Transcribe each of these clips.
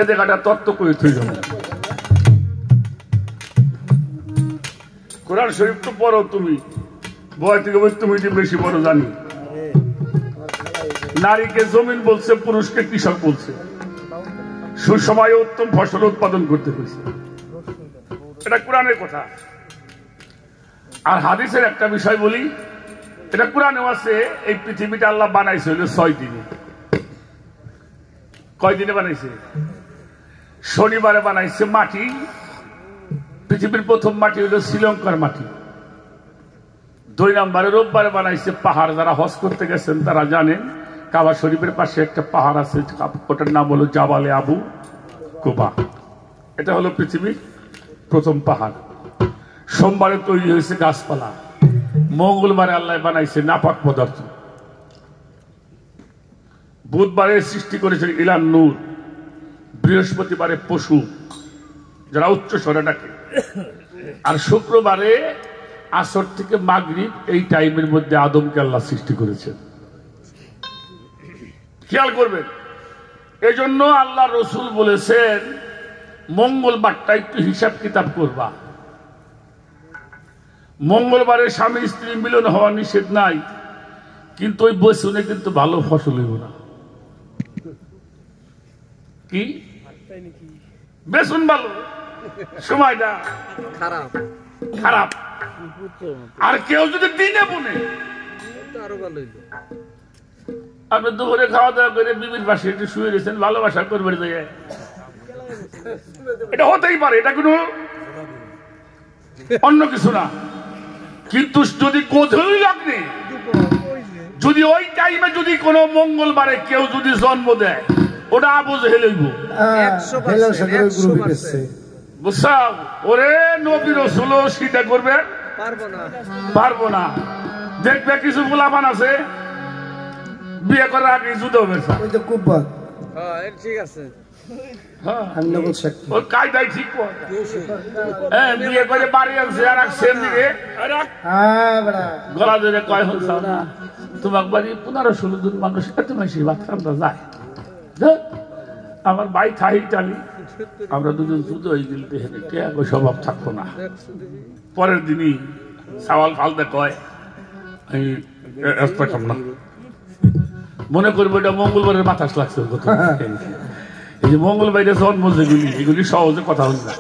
এ জায়গাটা তত্ত্ব করে থই যাবে। কোরআন শরীফ তো পড়ো তুমি, বয় থেকে বই তুমি বেশি বড় জানি। নারীকে জমিন বলছে, পুরুষকে কৃষক বলছে। সুসময়ে উত্তম ফসল উৎপাদন করতে হয়েছে, এটা কোরআনের কথা। আর হাদিসের একটা বিষয় বলি, এটা কোরআনেও আছে। এই পৃথিবীটা আল্লাহ বানাইছে হলো 6 দিনে। কয় দিনে বানাইছে? শনিবারে বানাইছে মাটি। পৃথিবীর প্রথম মাটি হলো শ্রীলঙ্কার মাটি। 2 নম্বরে রোববারে বানাইছে পাহাড়। যারা হজ করতে গেছেন তারা জানেন, কাবা শরীফের পাশে একটা পাহাড় আছে, ওটার নাম হলো জাবালে আবু কুবা। এটা হলো পৃথিবীর প্রথম পাহাড়। সোমবারে তৈরি হয়েছে গাছপালা। মঙ্গলবারে আল্লাহ বানাইছে নাপাক পদার্থ। বুধবারে সৃষ্টি করেছেন ইলান নূর। বৃহস্পতিবারে পশু, যারা উচ্চ স্বরে ডাকে। আর শুক্রবারে আসর থেকে মাগরিব, এই টাইমের মধ্যে আদমকে আল্লাহ সৃষ্টি করেছেন। খেয়াল করবেন। এই জন্য আল্লাহ রসুল বলেছেন মঙ্গলবারটা একটু হিসাব কিতাব করবা। মঙ্গলবারে স্বামী স্ত্রী মিলন হওয়া নিষেধ নাই, কিন্তু ওই বৈশনে কিন্তু ভালো ফসল হইব না। কি বেসন ভালো, সময়টা খারাপ খারাপ। আর কেউ যদি দিনে বনে, আরো ভালো হইল। আপনি দুপুরে খাওয়া দাওয়া করে বিবির পাশে একটু শুয়ে গেছেন, ভালোবাসা করবে, এটা হতেই পারে, এটা কোনো অন্য কিছু না। কিন্তু যদি গোধূলি লগ্নে, যদি ওই টাইমে যদি কোনো মঙ্গলবারে কেউ যদি জন্ম দেয়, ওটা আবু জেহেল হইব। বুঝছাও? ওরে নবী রাসূল সেটা করবে পারবো না। দেখবে কিছু গোলাপান আছে বিয়ে করার আগে যুদ্ধ হবে, ঠিক আছে, বিয়ে করে বাড়ি আনছে আর গলা ধরে কয় না তোমার বাড়ি 15-16 জন মানুষ এত বেশি ভাত খান্দা যায়। আমার ভাই থাই টালি, আমরা দুজন যুদ্ধ হয়ে গেলে স্বভাব থাকতো না। পরের দিনই সাওয়াল ফালতে কয় না, মনে করবো এটা মঙ্গলবারের বাতাস লাগছে। এই যে মঙ্গলবারে জন্ম যেগুলি, এগুলি সহজে কথা হল না।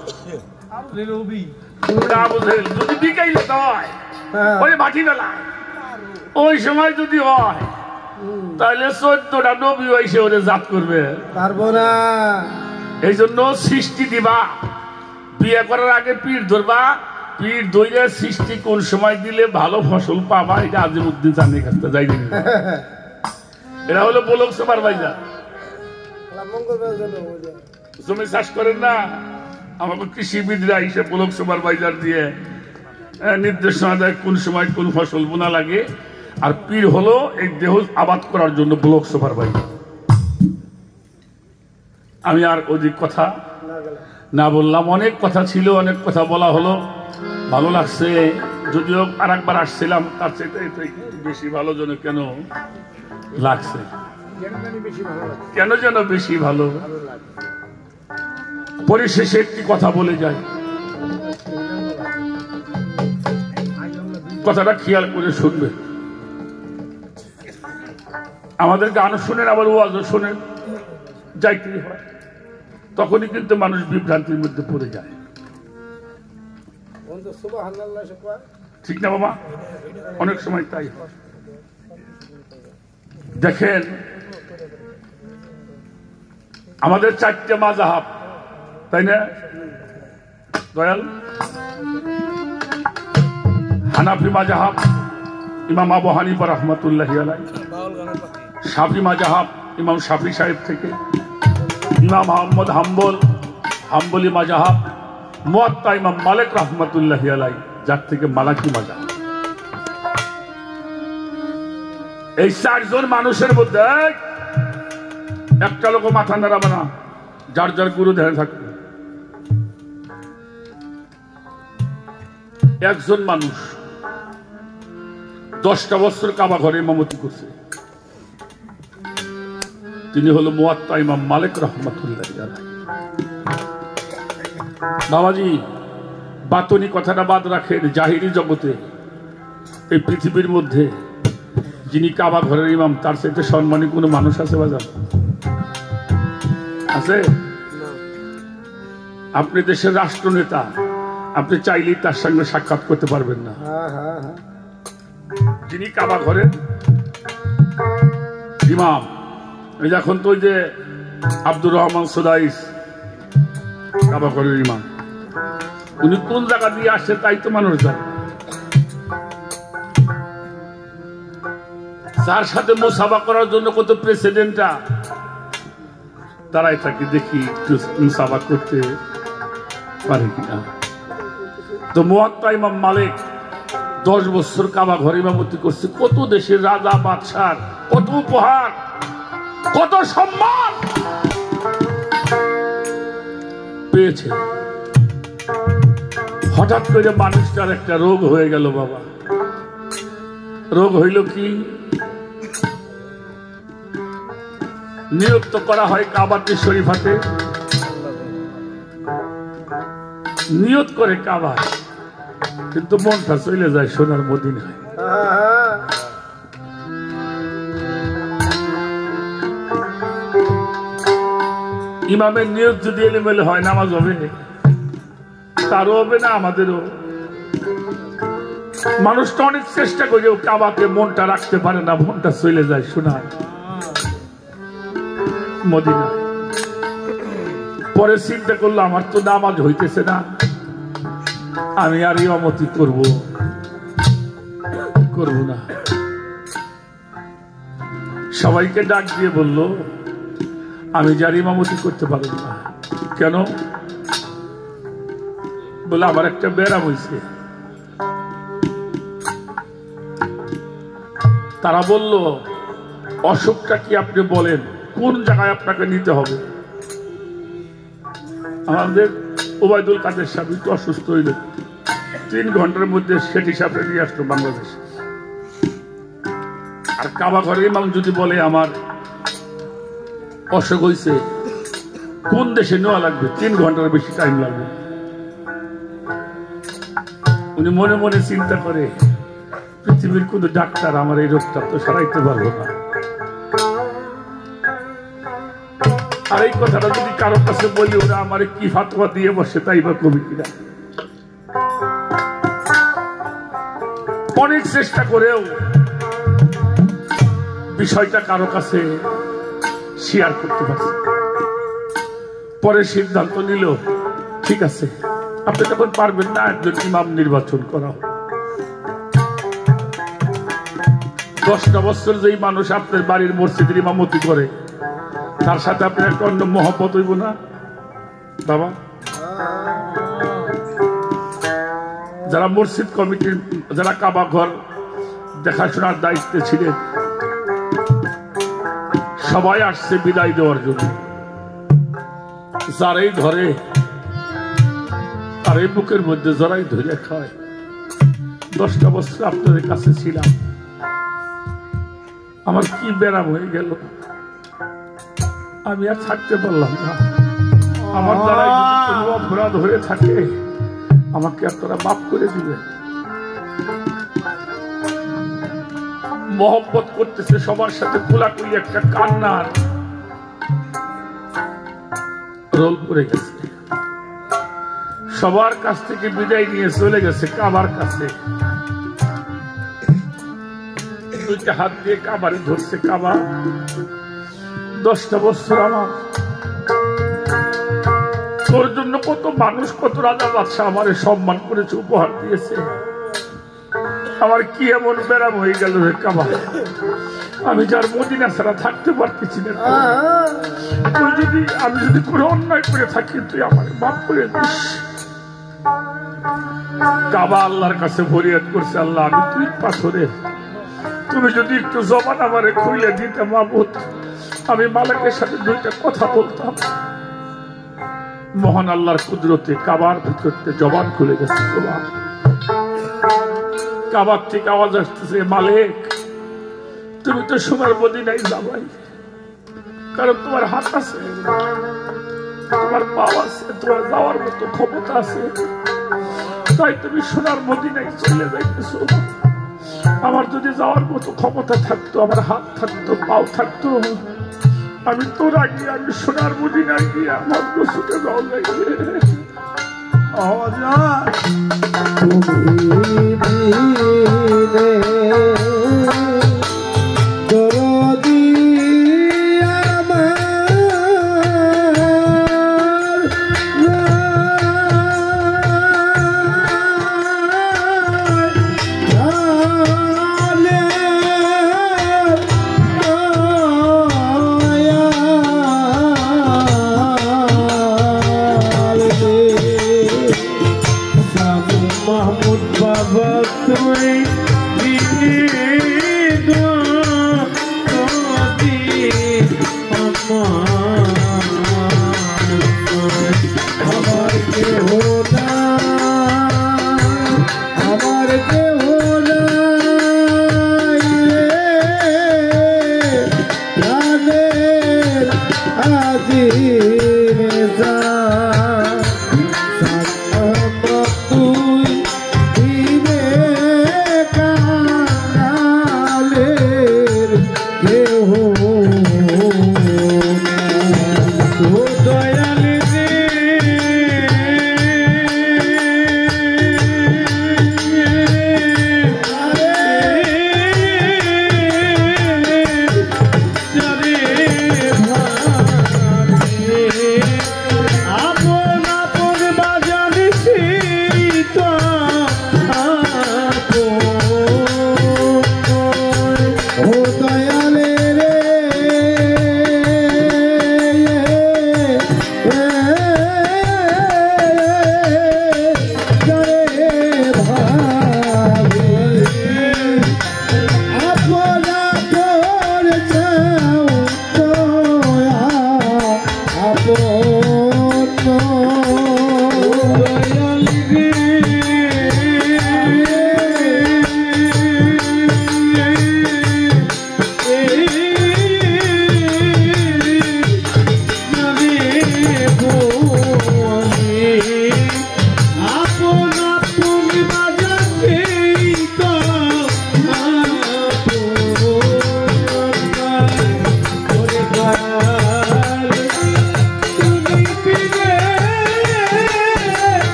যদি বিকাই হয় ওই মাটি মেলা, ওই সময় যদি হয় তাহলে 14টা নবী এসে ওরে জাত করবে পারবো না। এই জন্য সৃষ্টি দিবা, বিয়ে করার আগে পীর ধরবা। পীর ধরে সৃষ্টি কোন সময় দিলে ভালো ফসল পাবা, এটা আজিমউদ্দিন চাঁদের কাছে যাইনি। এরা হলো ব্লক সুপারভাইজার, জমি চাষ করেন না। আমাকে কৃষিবিদরা হিসেবে ব্লক সুপারভাইজার দিয়ে নির্দেশনা দেয় কোন সময় কোন ফসল বোনা লাগে। আর পীর হলো এই দেহ আবাদ করার জন্য ব্লক সুপারভাইজার। আমি আর অধিক কথা না বললাম, অনেক কথা ছিল, অনেক কথা বলা হলো, ভালো লাগছে। যদিও আর একবার আসছিলাম, তার চেয়ে বেশি ভালো যেন কেন লাগছে, কেন যেন বেশি ভালো। পরিশেষে একটি কথা বলে যায়, কথাটা খেয়াল করে শুনবে। আমাদের গান শোনেন, আবার ওয়াজও শোনেন, যাইতেই হয়। তখনই কিন্তু মানুষ বিভ্রান্তির মধ্যে পড়ে যায়, ঠিক না বাবা? অনেক সময় তাই হয়। দেখেন, আমাদের 4টে মাযহাব, তাই না দয়াল? হানাফি মাযহাব ইমাম আবু হানিফা রাহমাতুল্লাহি আলাইহি, শাফি মাযহাব ইমাম শাফি সাহেব থেকে, ইমাম আহমদ হাম্বলি মাযহাব, মুয়াত্তা ইমাম মালিক রাহমাতুল্লাহি আলাইহি, যার থেকে মালাকি মাযহাব। এই 4 জন মানুষের মধ্যে একটা লোক মাথা নাড়াবে না, যার যার গুরু ধ্যানে থাকবে। একজন মানুষ 10টা বছর কাবা ঘরে ইমামতি করছে, তিনি হলো মুয়াত্তা ইমাম মালিক রাহমাতুল্লাহ আলাইহি। বাবাজি বাতনি কথাটা বাদ রাখেন, জাহিরি জগতে এই পৃথিবীর মধ্যে যিনি কাবা ঘরের ইমাম তার সাথে সম্মানী কোনো মানুষ আছে বাজার আছে? আপনি দেশের রাষ্ট্রনেতা, আপনি চাইলেই তার সঙ্গে সাক্ষাৎ করতে পারবেন না। যিনি কাবা ঘরের ইমাম, এখন তো ওই যে আব্দুর রহমান সুদাইস কাবা ঘরের ইমাম, উনি কোন জায়গা দিয়ে আসছে তাই তো মানুষ জানে। যার সাথে মুসাফা করার জন্য কত প্রেসিডেন্টরা দাঁড়ায় থাকি, দেখি একটু মুসাফা করতে পারে কিনা। তো মুয়াত্তা ইমাম মালিক 10 বছর কাবা ঘর ইমামতি করছে, কত দেশের রাজা বাদশার কত উপহার, কত সম্মান পেয়েছে। হঠাৎ করে মানুষটার একটা রোগ হয়ে গেল বাবা। রোগ হইল কি? নিয়ত করা হয় কাবাতে শরীফাতে, নিয়ত করে কাবা, কিন্তু মনটা চলে যায় সোনার মদিনায়। ইমামের নিয়ত যদি এলোমেলো হয় নামাজ হবে, তারও হবে না আমাদেরও। মানুষটা অনেক চেষ্টা করেও কাবাতে মনটা রাখতে পারে না, মনটা চলে যায় সোনার মদিনা। পরে চিন্তা করলো আমার তো নামাজ হইতেছে না, আমি আর ইমামতি করব না। সবাইকে ডাক দিয়ে বলল আমি যার ইমামতি করতে পারব না। কেন? বলে আমার একটা ব্যারাম হয়েছে। তারা বলল অসুখটা কি আপনি বলেন, কোন জায়গায় আপনাকে নিতে হবে? আমাদের ওবায়দুল কাদের সাহেব একটু অসুস্থ হইল, 3 ঘন্টার মধ্যে সেটি সাহেব নিয়ে আসতো বাংলাদেশ। আর কাবা ঘরের ইমাম যদি বলে আমার অসুখ হয়েছে, কোন দেশে নেওয়া লাগবে? 3 ঘন্টার বেশি টাইম লাগবে। উনি মনে মনে চিন্তা করে পৃথিবীর কোন ডাক্তার আমার এই রোগটা তো সারাইতে পারবো না। আর এই কথাটা যদি কারো কাছে বলি ওরা আমার কি ফাতোয়া দিয়ে বসে, তাই বা কবি কিনা। অনেক চেষ্টা করেও বিষয়টা কারো কাছে শেয়ার করতে পারছে। পরে সিদ্ধান্ত নিল ঠিক আছে, আপনি যখন পারবেন না একজন ইমাম নির্বাচন করা। 10টা বছর যেই মানুষ আপনার বাড়ির মসজিদের ইমামতি করে তার সাথে আপনার একটা অন্য মহব্বত হইব না বাবা? যারা মসজিদ কমিটির, যারা কাবা ঘর দেখাশোনার দায়িত্বে ছিলেন, সবাই আসছে বিদায় দেওয়ার জন্য। যারাই ধরে তার এই বুকের মধ্যে জড়াই ধরে খায়। 10টা বছর আপনাদের কাছে ছিলাম, আমার কি ব্যারাম হয়ে গেল, আমি আর থাকতে পারলাম না। আমার দ্বারা কোনো অপরাধ হয়ে থাকে আমাকে আপনারা মাফ করে দিবেন। মহব্বত করতেছে সবার সাথে, কোলাকুলি একটা কান্নার রোল পড়ে গেছে। সবার কাছ থেকে বিদায় নিয়ে চলে গেছে কাবার কাছে। 2টা হাত দিয়ে কাবারে ধরছে। কাবা 10টা বছর আমার, তোর জন্য কত মানুষ, কত রাজা বাদশাহ আমার সম্মান করেছে, উপহার দিয়েছে। আমার কি এমন ব্যারাম হয়ে গেল রে কাবা, আমি যার মদিনা ছাড়া থাকতে পারতেছি না। আমি যদি কোনো অন্যায় করে থাকি তুই আমার মাফ করে দিস। কাবা আল্লাহর কাছে ফরিয়াদ করছে, আল্লাহ আমি তুই পাথরের, তুমি যদি একটু জবান আমারে খুলে দিতে মাবুদ, আমি মালিকের সাথে 2টা কথা বলতাম। মহান আল্লাহর কুদরতে কাবার ভিতরতে জবান খুলে গেছে। কাবার থেকে আওয়াজ আসতেছে, মালিক তুমি তো সোনার মদিনায় যাবাই, কারণ তোমার হাত আছে, তোমার পা আছে, তোমার যাওয়ার মতো ক্ষমতা আছে, তাই তুমি সোনার মদিনায় চলে যাইতেছো। আমার যদি যাওয়ার মতো ক্ষমতা থাকতো, আমার হাত থাকতো, পাও থাকতো, আমি তোর আগে আমি সোনার মদিনায় গিয়ে আমার ছুটে যাওয়া লাগবে।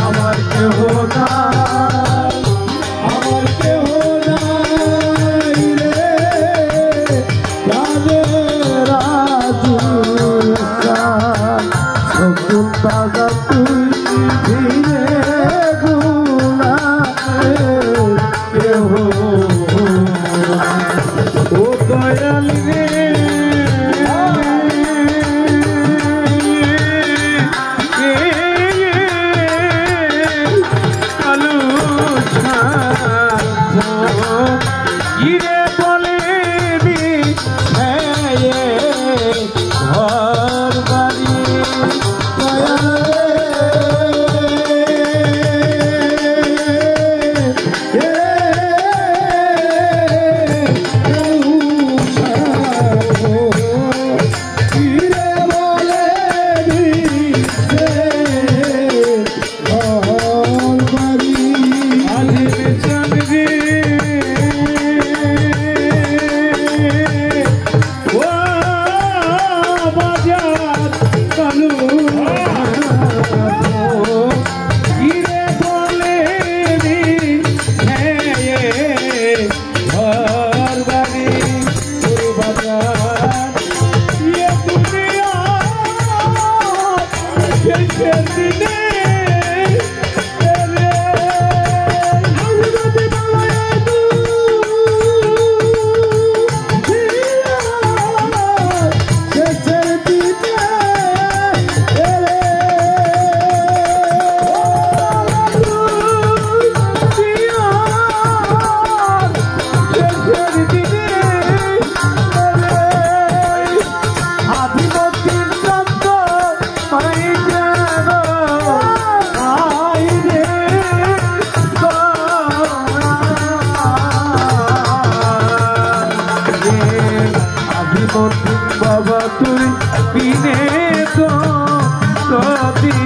আমার কেহ নাই, আমার কেহ নাই রে প্রাণের আদিসা সবুন তাজা তুই ধীরে গুনাহে কেহ ও দয়াল রে ইরে বলে দি ঘর বাড়ি বাবা তুই বিনে তো সদি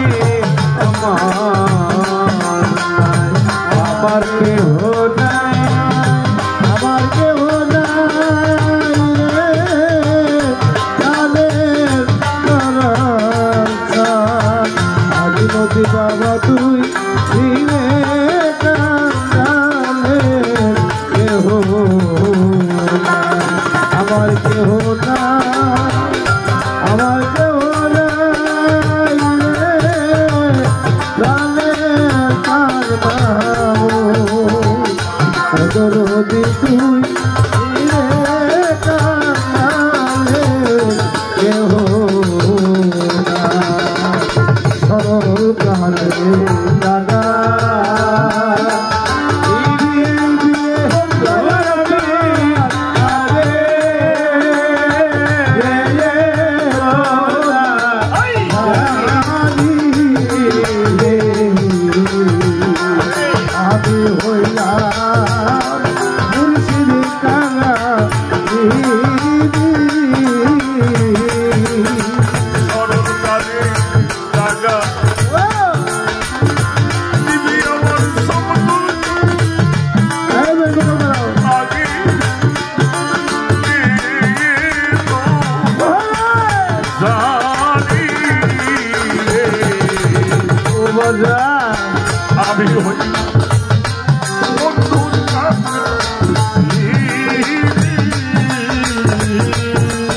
আমার কেহ নাই, আমার কেহ নাই রে কালের আদিমতি বাবা তুই বিনে কালের কেহ আমার কেহ নাই, আমার কেহ নাই রে প্রাণের দরদি তুই রে কালে কেহ সরল প্রাণে দাদা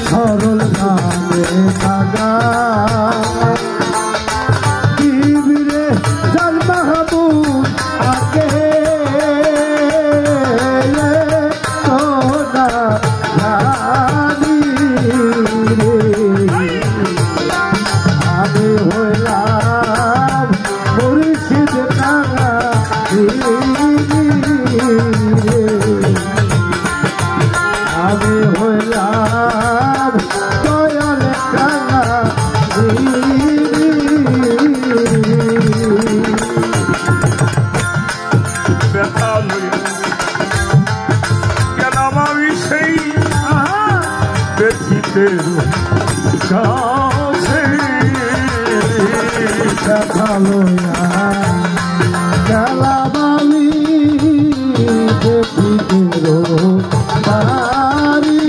সরল নামে দাদা দিবরে জান মাহবুব আগে সোনা জানি রে আমি হইলাম মুর্শিদ কাঙা আমি হইলাম দয়াল কাঙা ব্যথা গেলাম আমি সেই ব্যথিতের কাছে ভালো গেলাম আমি দেখিতে বাড়ি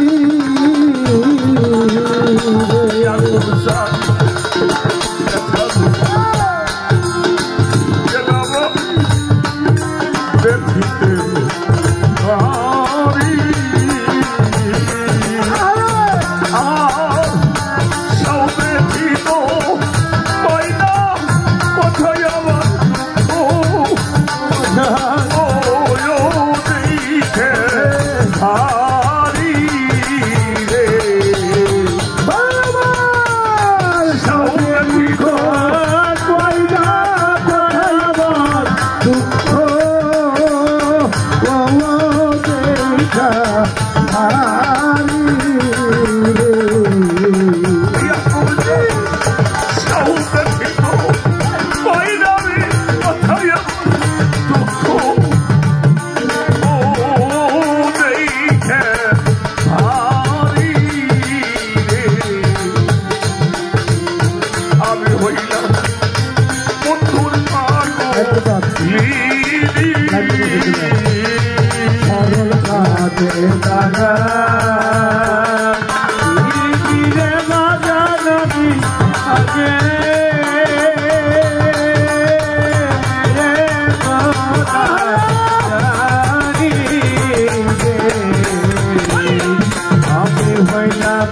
সরল কাজে দাগা রে বাজা নদী আগে আমি হইলাম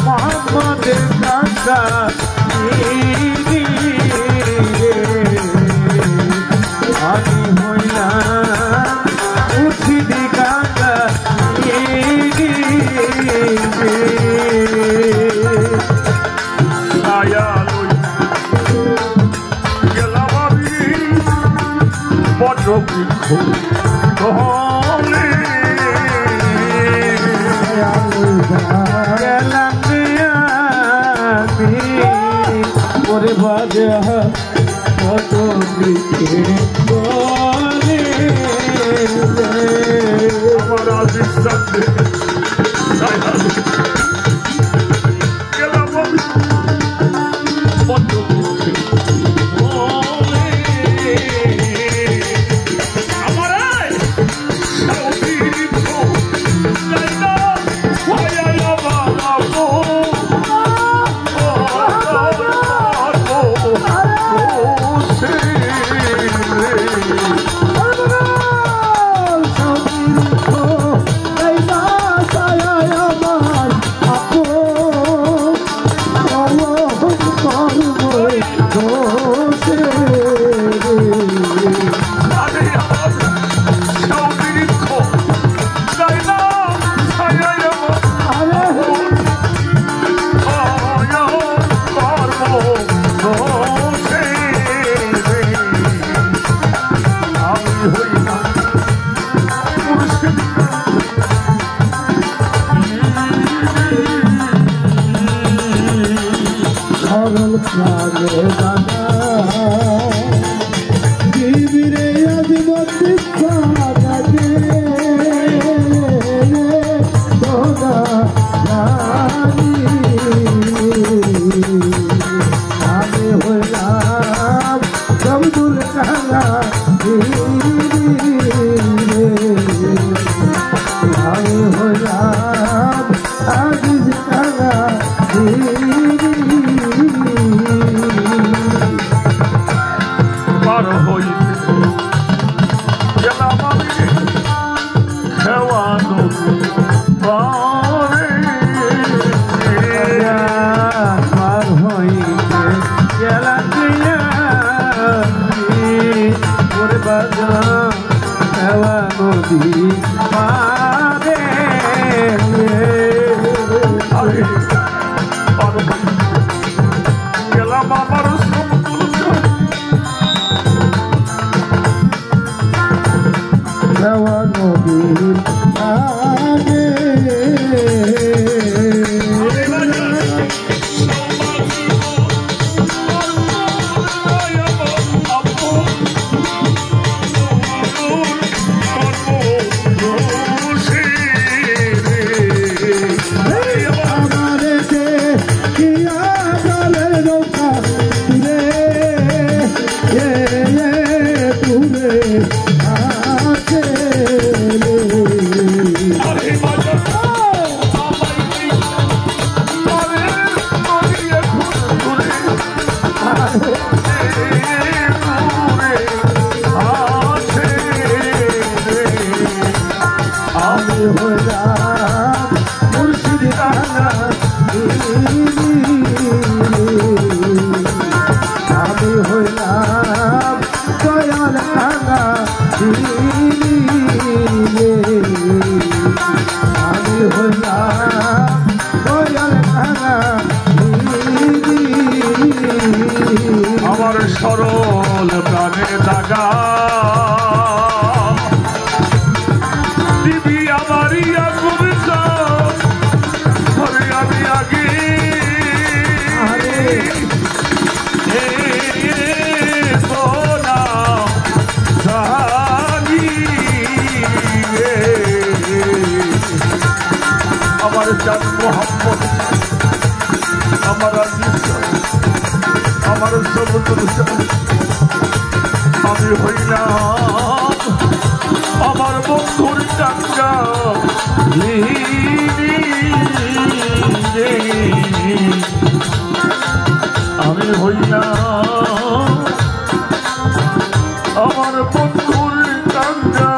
মোহাম্মদের কাকা আমি হইলাম উঠিদি কাকা বৃক্ষ ওরে বাজা কত বৃক্ষে বলে আমার আবিষ্কার গেলাম বদ্ধ বৃক্ষে আমার সরল প্রাণে দাগা দিবি আমারই কবিতা ধরে আমি আগে আমার চাঁদ মোহাম্মদ আমার আমার সব আমি হইলাম আমার বন্ধুর কাঙ্গা আমি হইলাম আমার বন্ধুর কাঙ্গা